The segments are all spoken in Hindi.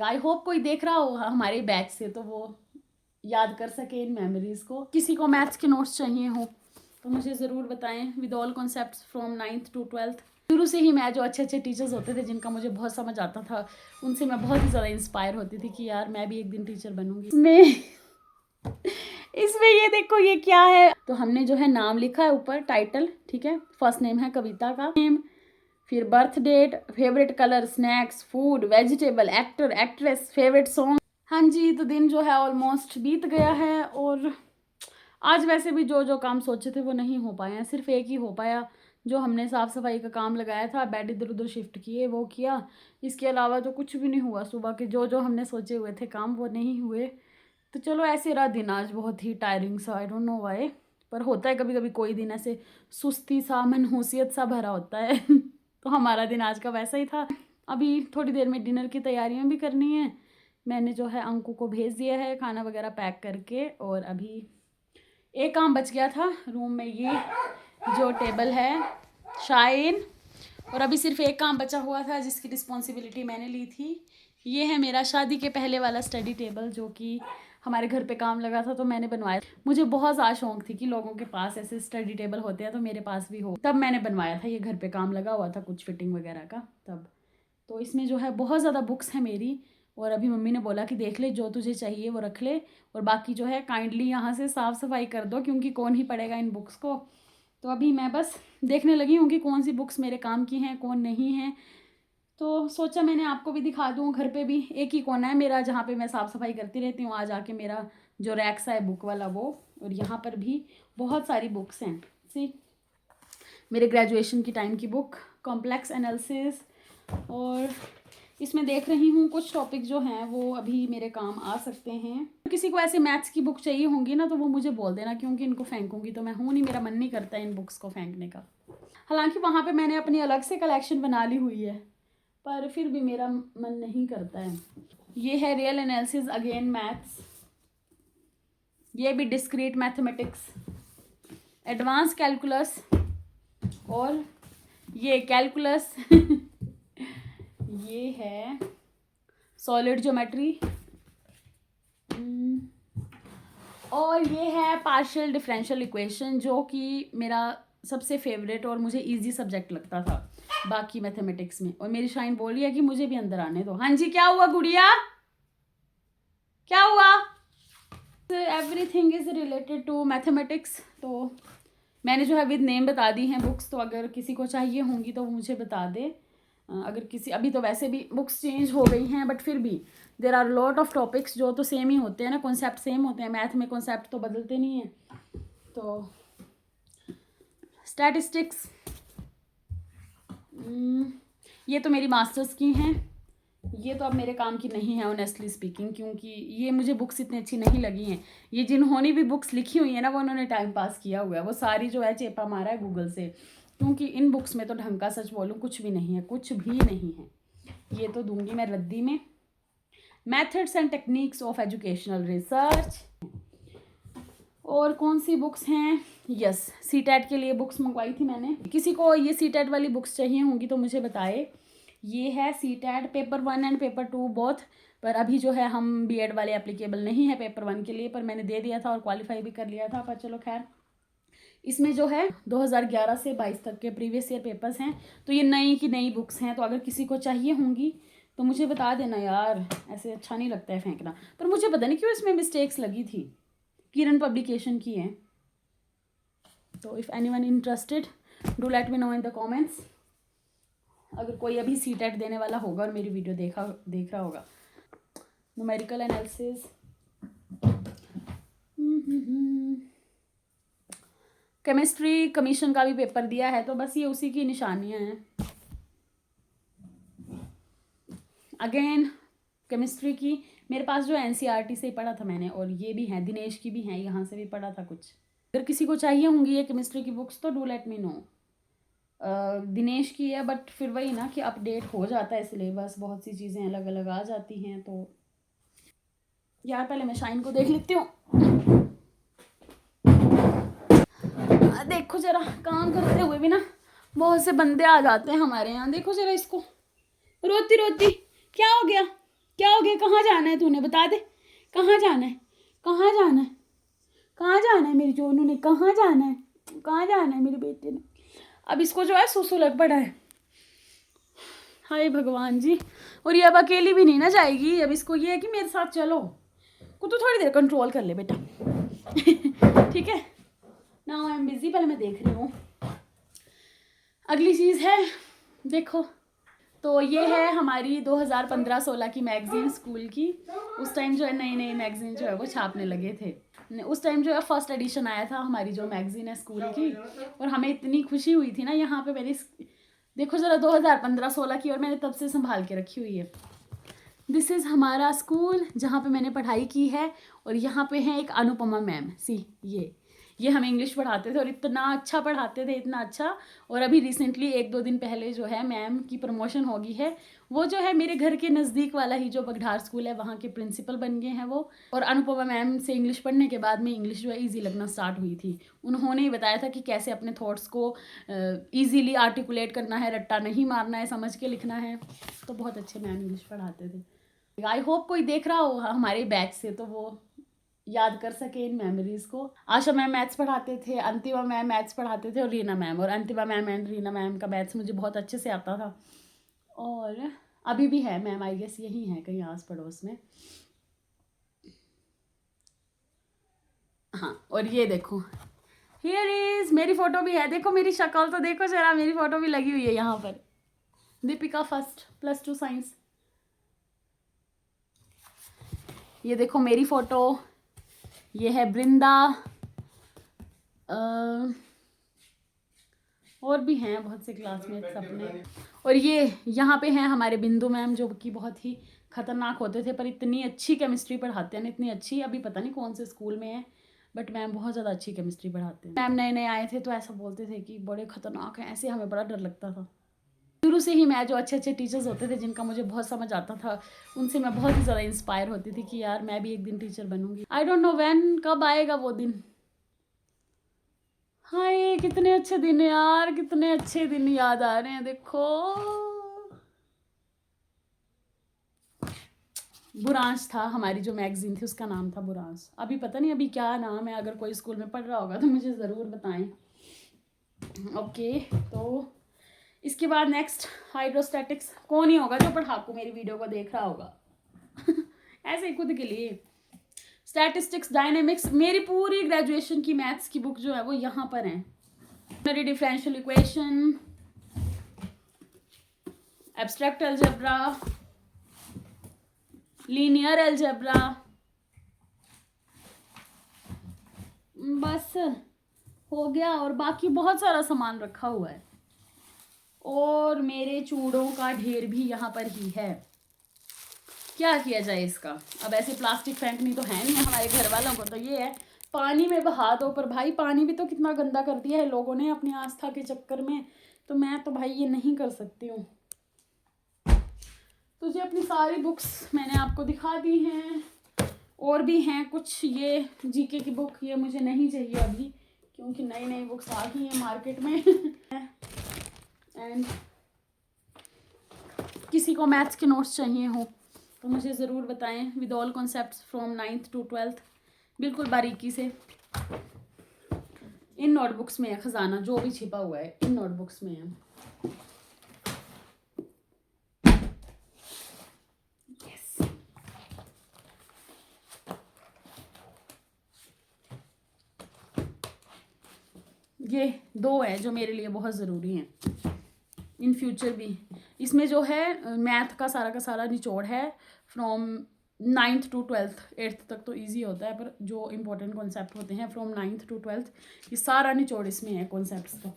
आई होप कोई देख रहा हो हमारे बैच से तो वो याद कर सके इन मेमोरीज को। किसी को मैथ्स के नोट्स चाहिए हो तो मुझे ज़रूर बताएं, with all concepts from 9th to 12th। शुरू से ही मैं जो अच्छे अच्छे टीचर्स होते थे जिनका मुझे बहुत समझ आता था, उनसे मैं बहुत ही ज़्यादा इंस्पायर होती थी कि यार मैं भी एक दिन टीचर बनूंगी। इसमें ये देखो ये क्या है, तो हमने जो है नाम लिखा है ऊपर, टाइटल, ठीक है। फर्स्ट नेम है कविता का नेम, फिर birth date, favourite colour, snacks, food, vegetable, actor, actress, favourite song. हाँ जी, तो दिन जो है ऑलमोस्ट बीत गया है और आज वैसे भी जो जो काम सोचे थे वो नहीं हो पाए हैं। सिर्फ एक ही हो पाया, जो हमने साफ़ सफाई का काम लगाया था, बेड इधर उधर शिफ्ट किए, वो किया। इसके अलावा तो कुछ भी नहीं हुआ। सुबह के जो जो हमने सोचे हुए थे काम वो नहीं हुए। तो चलो ऐसे रहा दिन आज, बहुत ही टायरिंग सा, आई डोंट नो व्हाई, पर होता है कभी कभी कोई दिन ऐसे सुस्ती सा, मनहूसियत सा भरा होता है तो हमारा दिन आज का वैसा ही था। अभी थोड़ी देर में डिनर की तैयारियां भी करनी है। मैंने जो है अंकु को भेज दिया है खाना वगैरह पैक करके, और अभी एक काम बच गया था रूम में, ये जो टेबल है शाइन, और अभी सिर्फ एक काम बचा हुआ था जिसकी रिस्पॉन्सिबिलिटी मैंने ली थी। ये है मेरा शादी के पहले वाला स्टडी टेबल जो कि हमारे घर पे काम लगा था, तो मैंने बनवाया। मुझे बहुत ज़्यादा शौक थी कि लोगों के पास ऐसे स्टडी टेबल होते हैं तो मेरे पास भी हो, तब मैंने बनवाया था। ये घर पे काम लगा हुआ था कुछ फिटिंग वगैरह का तब। तो इसमें जो है बहुत ज़्यादा बुक्स हैं मेरी, और अभी मम्मी ने बोला कि देख ले जो तुझे चाहिए वो रख ले, और बाकी जो है काइंडली यहाँ से साफ़ सफाई कर दो क्योंकि कौन ही पढ़ेगा इन बुक्स को। तो अभी मैं बस देखने लगी हूँ कि कौन सी बुक्स मेरे काम की हैं कौन नहीं है। तो सोचा मैंने आपको भी दिखा दूँ। घर पे भी एक ही कोना है मेरा जहाँ पे मैं साफ़ सफाई करती रहती हूँ। आज आके मेरा जो रैक्स है बुक वाला वो, और यहाँ पर भी बहुत सारी बुक्स हैं। सी मेरे ग्रेजुएशन की टाइम की बुक, कॉम्प्लेक्स एनालिसिस, और इसमें देख रही हूँ कुछ टॉपिक जो हैं वो अभी मेरे काम आ सकते हैं। किसी को ऐसे मैथ्स की बुक चाहिए होंगी ना तो वो मुझे बोल देना, क्योंकि इनको फेंकूंगी तो मैं हूँ नहीं, मेरा मन नहीं करता इन बुक्स को फेंकने का। हालांकि वहाँ पे मैंने अपनी अलग से कलेक्शन बना ली हुई है, पर फिर भी मेरा मन नहीं करता है। ये है रियल एनालिसिस अगेन मैथ्स, ये भी डिस्क्रीट मैथमेटिक्स, एडवांस कैलकुलस, और ये कैलकुलस ये है सॉलिड ज्योमेट्री, और ये है पार्शियल डिफरेंशियल इक्वेशन जो कि मेरा सबसे फेवरेट और मुझे इजी सब्जेक्ट लगता था बाकी मैथमेटिक्स में। और मेरी शाइन बोल रही है कि मुझे भी अंदर आने दो। हाँ जी, क्या हुआ गुड़िया, क्या हुआ? Everything is related to mathematics. तो मैंने जो है विद नेम बता दी हैं बुक्स, तो अगर किसी को चाहिए होंगी तो वो मुझे बता दे। अगर किसी, अभी तो वैसे भी बुक्स चेंज हो गई हैं, बट फिर भी there are lot of topics जो तो सेम ही होते हैं ना, कॉन्सेप्ट सेम होते हैं। मैथ में कॉन्सेप्ट तो बदलते नहीं हैं। तो स्टैटिस्टिक्स, ये तो मेरी मास्टर्स की हैं। ये तो अब मेरे काम की नहीं है ऑनेस्टली स्पीकिंग, क्योंकि ये मुझे बुक्स इतनी अच्छी नहीं लगी हैं। ये जिन्होंने भी बुक्स लिखी हुई है ना वो उन्होंने टाइम पास किया हुआ है, वो सारी जो है चेपा मारा है गूगल से, क्योंकि इन बुक्स में तो ढंग का सच बोलूँ कुछ भी नहीं है, कुछ भी नहीं है। ये तो दूंगी मैं रद्दी में। Methods and techniques of educational research, और कौन सी बुक्स हैं, यस सीटेट के लिए बुक्स मंगवाई थी मैंने। किसी को ये सीटेट वाली बुक्स चाहिए होंगी तो मुझे बताए। ये है CTET paper 1 and paper 2 both, पर अभी जो है हम बीएड वाले एप्लीकेबल नहीं है पेपर 1 के लिए, पर मैंने दे दिया था और क्वालिफाई भी कर लिया था। पर चलो खैर, इसमें जो है 2011 से 22 तक के प्रीवियस ईयर पेपर्स हैं। तो ये नई की नई बुक्स हैं, तो अगर किसी को चाहिए होंगी तो मुझे बता देना यार, ऐसे अच्छा नहीं लगता है फेंकना। पर मुझे पता नहीं क्यों इसमें मिस्टेक्स लगी थी, किरण पब्लिकेशन की है। तो if anyone interested do let me know in the comments, अगर कोई अभी सीटेट देने वाला होगा और मेरी वीडियो देख रहा होगा। न्यूमेरिकल एनालिसिस, केमिस्ट्री कमीशन का भी पेपर दिया है, तो बस ये उसी की निशानियां हैं। अगेन केमिस्ट्री की मेरे पास जो एनसीईआरटी से ही पढ़ा था मैंने, और ये भी है दिनेश की भी हैं, यहाँ से भी पढ़ा था कुछ। अगर किसी को चाहिए होंगी ये केमिस्ट्री की बुक्स तो do let me know. Dinesh की है, बट फिर वही ना कि अपडेट हो जाता है सिलेबस, बहुत सी चीज़ें अलग अलग आ जाती हैं। तो यार पहले मैं शाइन को देख लेती हूँ। देखो जरा, काम करते हुए भी ना बहुत से बंदे आ जाते हैं हमारे यहाँ। देखो जरा इसको, रोती रोती, क्या हो गया? क्या हो गया? कहाँ जाना है तूने? बता दे, कहाँ जाना है? कहाँ जाना है? कहाँ जाना है मेरी जोनू ने? कहाँ जाना है? कहाँ जाना है मेरे बेटे ने? अब इसको जो है सुसु लग पड़ा है। हाय भगवान जी। और ये अब अकेली भी नहीं ना जाएगी, अब इसको ये है कि मेरे साथ चलो। को तो थोड़ी देर कंट्रोल कर ले बेटा। ठीक है, नाउ आई एम बिजी, पहले मैं देख रही हूँ। अगली चीज़ है, देखो, तो ये है हमारी 2015-16 की मैगजीन स्कूल की। उस टाइम जो है नई नई मैगजीन जो है वो छापने लगे थे। उस टाइम जो है फर्स्ट एडिशन आया था हमारी जो मैगजीन है स्कूल की, और हमें इतनी खुशी हुई थी ना। यहाँ पे मैंने देखो ज़रा 2015-16 की, और मैंने तब से संभाल के रखी हुई है। दिस इज़ हमारा स्कूल जहाँ पे मैंने पढ़ाई की है, और यहाँ पे हैं एक अनुपमा मैम। सी ये हमें इंग्लिश पढ़ाते थे, और इतना अच्छा पढ़ाते थे, इतना अच्छा। और अभी रिसेंटली 1-2 दिन पहले जो है मैम की प्रमोशन हो गई है। वो जो है मेरे घर के नज़दीक वाला ही जो बगढ़ार स्कूल है वहाँ के प्रिंसिपल बन गए हैं वो। और अनुपमा मैम से इंग्लिश पढ़ने के बाद में इंग्लिश जो है ईजी लगना स्टार्ट हुई थी। उन्होंने ही बताया था कि कैसे अपने थॉट्स को ईजीली आर्टिकुलेट करना है, रट्टा नहीं मारना है, समझ के लिखना है। तो बहुत अच्छे मैम इंग्लिश पढ़ाते थे। आई होप कोई देख रहा हो हमारे बैच से तो वो याद कर सके इन मेमोरीज को। आशा मैम मैथ्स पढ़ाते थे, अंतिमा मैम मैथ्स पढ़ाते थे, और रीना मैम। और अंतिमा मैम एंड रीना मैम का मैथ्स मुझे बहुत अच्छे से आता था, और अभी भी है मैम, आई गेस यही है कहीं आस पड़ोस में। हाँ, और ये देखो, हियर इज मेरी फोटो भी है। देखो मेरी शक्ल तो देखो जरा, मेरी फोटो भी लगी हुई है यहाँ पर। Deepika first +2 science. ये देखो मेरी फोटो, ये है बृंदा, और भी हैं बहुत से क्लासमेट्स अपने। और ये यहाँ पे हैं हमारे बिंदु मैम, जो कि बहुत ही खतरनाक होते थे, पर इतनी अच्छी केमिस्ट्री पढ़ाते हैं ना, इतनी अच्छी। अभी पता नहीं कौन से स्कूल में है, बट मैम बहुत ज़्यादा अच्छी केमिस्ट्री पढ़ाते हैं। मैम नए नए आए थे तो ऐसा बोलते थे कि बड़े खतरनाक हैं, ऐसे हमें बड़ा डर लगता था। शुरू से ही मैं जो अच्छे अच्छे टीचर्स होते थे जिनका मुझे बहुत समझ आता था, उनसे मैं बहुत ही ज़्यादा इंस्पायर होती थी कि यार मैं भी एक दिन टीचर बनूंगी। आई डोंट नो व्हेन, कब आएगा वो दिन। हाय कितने अच्छे दिन यार, कितने अच्छे दिन याद आ रहे हैं। देखो बुरांश था, हमारी जो मैगजीन थी उसका नाम था बुरांश। अभी पता नहीं अभी क्या नाम है, अगर कोई स्कूल में पढ़ रहा होगा तो मुझे ज़रूर बताएं। ओके, तो इसके बाद नेक्स्ट हाइड्रोस्टैटिक्स। कौन ही होगा जो पढ़ाकू मेरी वीडियो को देख रहा होगा। ऐसे ही खुद के लिए। स्टैटिस्टिक्स, डायनेमिक्स, मेरी पूरी ग्रेजुएशन की मैथ्स की बुक जो है वो यहाँ पर है। मेरी differential equation, abstract algebra, linear algebra, बस हो गया। और बाकी बहुत सारा सामान रखा हुआ है, और मेरे चूड़ों का ढेर भी यहाँ पर ही है। क्या किया जाए इसका? अब ऐसे प्लास्टिक फेंकनी तो है नहीं हमारे घर वालों को, तो ये है पानी में बहा दो। पर भाई पानी भी तो कितना गंदा कर दिया है लोगों ने अपनी आस्था के चक्कर में, तो मैं तो भाई ये नहीं कर सकती हूँ। तो जी अपनी सारी बुक्स मैंने आपको दिखा दी हैं, और भी हैं कुछ। ये जीके की बुक, ये मुझे नहीं चाहिए अभी क्योंकि नई नई बुक्स आ गई हैं मार्केट में। एंड किसी को मैथ्स के नोट्स चाहिए हो तो मुझे ज़रूर बताएं, with all concepts from 9th to 12th, बिल्कुल बारीकी से। इन नोटबुक्स में है खजाना, जो भी छिपा हुआ है इन नोटबुक्स में है। yes. ये 2 है जो मेरे लिए बहुत ज़रूरी हैं इन फ्यूचर भी। इसमें जो है मैथ का सारा निचोड़ है from 9th to 12th। 8th तक तो इजी होता है, पर जो इम्पोर्टेंट कॉन्सेप्ट होते हैं फ्रॉम 9th to 12th, ये सारा निचोड़ इसमें है कॉन्सेप्ट्स का।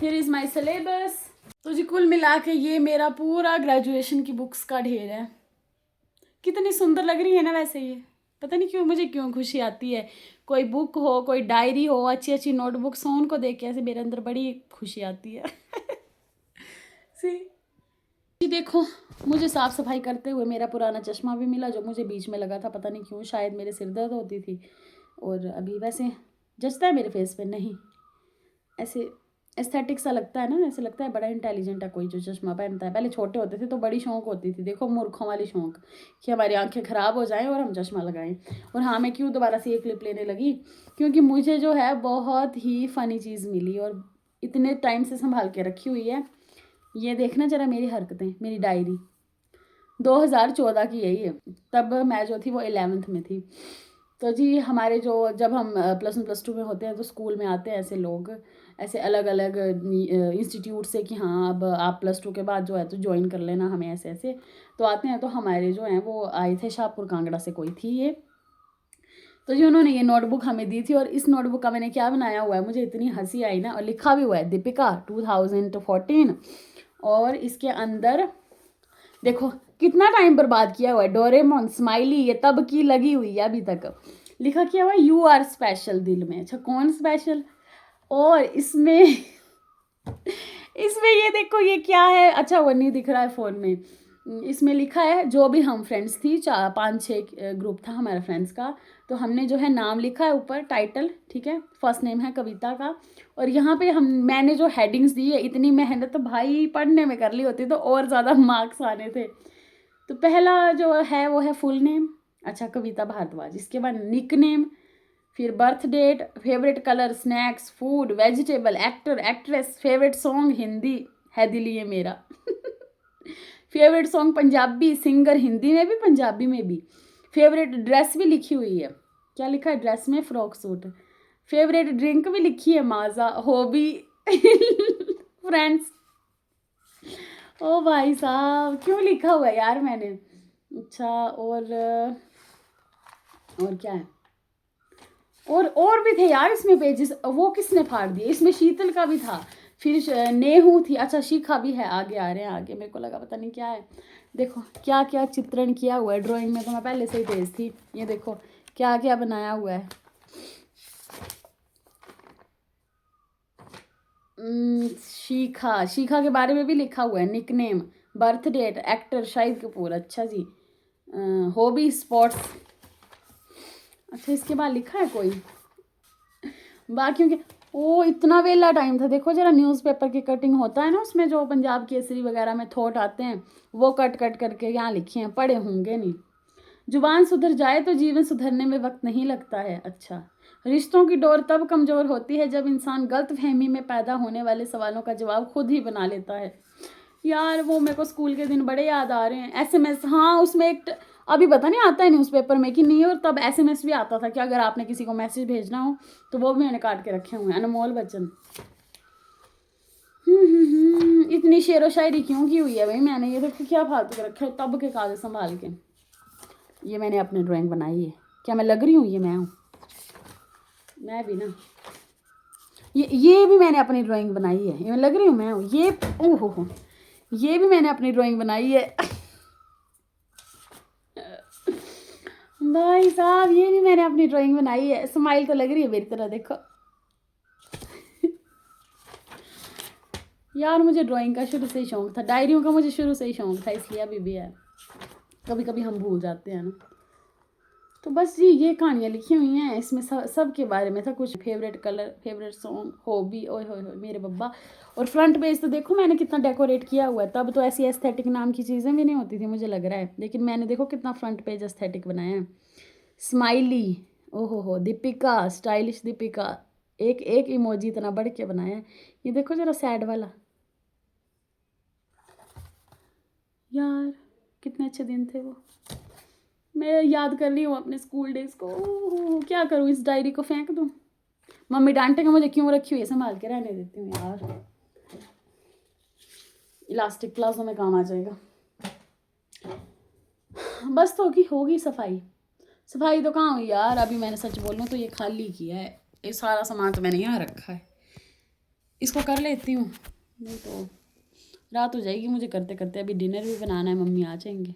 Here is my syllabus. तो जी कुल मिला के ये मेरा पूरा ग्रेजुएशन की बुक्स का ढेर है। कितनी सुंदर लग रही है ना वैसे ये, पता नहीं क्यों मुझे क्यों खुशी आती है। कोई बुक हो, कोई डायरी हो, अच्छी अच्छी नोटबुक्स हो, उनको देख के ऐसे मेरे अंदर बड़ी खुशी आती है। सी देखो, मुझे साफ़ सफाई करते हुए मेरा पुराना चश्मा भी मिला जो मुझे बीच में लगा था, पता नहीं क्यों, शायद मेरे सिर दर्द होती थी। और अभी वैसे जचता है मेरे फेस पे, नहीं ऐसे एस्थेटिक सा लगता है ना, ऐसे लगता है बड़ा इंटेलिजेंट है कोई जो चश्मा पहनता है। पहले छोटे होते थे तो बड़ी शौक होती थी, देखो मूर्खों वाली शौक, कि हमारी आंखें ख़राब हो जाएं और हम चश्मा लगाएं। और हाँ, मैं क्यों दोबारा से ये क्लिप लेने लगी, क्योंकि मुझे जो है बहुत ही फ़नी चीज़ मिली और इतने टाइम से संभाल के रखी हुई है। ये देखना ज़रा मेरी हरकतें, मेरी डायरी 2014 की यही है। तब मैं जो थी वो 11th में थी। तो जी हमारे जो, जब हम +1 +2 में होते हैं तो स्कूल में आते हैं ऐसे लोग, ऐसे अलग अलग इंस्टीट्यूट से कि हाँ अब आप +2 के बाद जो है तो ज्वाइन कर लेना हमें, ऐसे ऐसे तो आते हैं। तो हमारे जो हैं वो आए थे शाहपुर कांगड़ा से, कोई थी ये। तो जी उन्होंने ये नोटबुक हमें दी थी और इस नोटबुक का मैंने क्या बनाया हुआ है, मुझे इतनी हंसी आई ना, और लिखा भी हुआ है दीपिका 2014। और इसके अंदर देखो कितना टाइम बर्बाद किया हुआ है, डोरेमोन, स्माइली, ये तब की लगी हुई है अभी तक। लिखा किया हुआ है यू आर स्पेशल दिल में। अच्छा कौन स्पेशल? और इसमें इसमें ये देखो ये क्या है, अच्छा वो नहीं दिख रहा है फ़ोन में। इसमें लिखा है जो भी हम फ्रेंड्स थी, 4 5 6 ग्रुप था हमारा फ्रेंड्स का, तो हमने जो है नाम लिखा है ऊपर, टाइटल, ठीक है। फर्स्ट नेम है कविता का, और यहाँ पे मैंने जो हेडिंग्स दी है, इतनी मेहनत तो भाई पढ़ने में कर ली होती तो और ज़्यादा मार्क्स आने थे। तो पहला जो है वो है फुल नेम, अच्छा कविता भारद्वाज। इसके बाद निक नेम, फिर birth date, favourite colour, snacks, food, vegetable, actor, actress, favourite song Hindi है दिल ये मेरा favourite song Punjabi, singer Hindi में भी पंजाबी में भी। फेवरेट ड्रेस भी लिखी हुई है, क्या लिखा है ड्रेस में, फ्रॉक सूट। फेवरेट ड्रिंक भी लिखी है माजा। Hobby friends. ओ भाई साहब क्यों लिखा हुआ है यार मैंने। अच्छा और क्या है, और भी थे यार इसमें पेजेस, वो किसने फाड़ दिए, इसमें शीतल का भी था, फिर नेहू थी, अच्छा शिखा भी है। आगे आ रहे हैं आगे, मेरे को लगा पता नहीं क्या है। देखो क्या क्या चित्रण किया हुआ है, ड्राइंग में तो मैं पहले से ही तेज थी। ये देखो क्या क्या बनाया हुआ है। शिखा, शिखा के बारे में भी लिखा हुआ है, nickname, birth date, actor Shahid Kapoor, अच्छा जी। हॉबी स्पोर्ट्स, अच्छा इसके बाद लिखा है कोई बाकियों के। ओ इतना वेला टाइम था, देखो जरा न्यूज़पेपर की कटिंग होता है ना उसमें, जो पंजाब केसरी वगैरह में थॉट आते हैं, वो कट कट करके यहाँ लिखे हैं, पढ़े होंगे नहीं। जुबान सुधर जाए तो जीवन सुधरने में वक्त नहीं लगता है, अच्छा। रिश्तों की डोर तब कमज़ोर होती है जब इंसान गलत फहमी में पैदा होने वाले सवालों का जवाब खुद ही बना लेता है। यार वो मेरे को स्कूल के दिन बड़े याद आ रहे हैं। एसएमएस, हाँ उसमें एक अभी पता नहीं आता है न्यूज़पेपर में कि नहीं, और तब एसएमएस भी आता था कि अगर आपने किसी को मैसेज भेजना हो तो वो भी मैंने काट के रखे हुए हैं। अनमोल बच्चन। इतनी शेरो शायरी क्यों की हुई है भाई मैंने, ये देखो क्या फालतू के रखे तब के कागज संभाल के। ये मैंने अपनी ड्राइंग बनाई है, क्या मैं लग रही हूँ ये मैं हूँ, मैं भी ना, ये भी मैंने अपनी ड्राइंग बनाई है, ये मैं लग रही हूँ मैं हूँ ये। ओहो ये भी मैंने अपनी ड्राइंग बनाई है भाई साहब ये भी मैंने अपनी ड्राइंग बनाई है। स्माइल तो लग रही है मेरी तरह, देखो यार मुझे ड्राइंग का शुरू से ही शौक था, डायरियों का मुझे शुरू से ही शौक था, इसलिए अभी भी है, कभी कभी हम भूल जाते हैं ना। तो बस जी ये कहानियाँ लिखी हुई हैं, इसमें सब के बारे में था कुछ। Favourite colour, favourite song, hobby, ओए होए होए मेरे बब्बा। और फ्रंट पेज तो देखो मैंने कितना डेकोरेट किया हुआ है, तब तो ऐसी एस्थेटिक नाम की चीज़ें भी नहीं होती थी मुझे लग रहा है, लेकिन मैंने देखो कितना फ्रंट पेज एस्थेटिक बनाया है। स्माइली, ओहो हो, दीपिका, स्टाइलिश दीपिका, एक एक इमोजी इतना बढ़ के बनाया है। ये देखो जरा सैड वाला, यार कितने अच्छे दिन थे वो। मैं याद कर रही हूँ अपने स्कूल डेज को। क्या करूँ, इस डायरी को फेंक दूँ? मम्मी डांटेंगे मुझे क्यों रखी हुई है, संभाल के रहने देती हूँ यार। इलास्टिक प्लाजो में काम आ जाएगा। बस तो होगी सफाई। सफाई तो कहाँ हुई यार, अभी मैंने सच बोलूँ तो ये खाली किया है, ये सारा सामान तो मैंने यहाँ रखा है, इसको कर लेती हूँ, नहीं तो रात हो जाएगी मुझे करते करते। अभी डिनर भी बनाना है, मम्मी आ जाएंगे।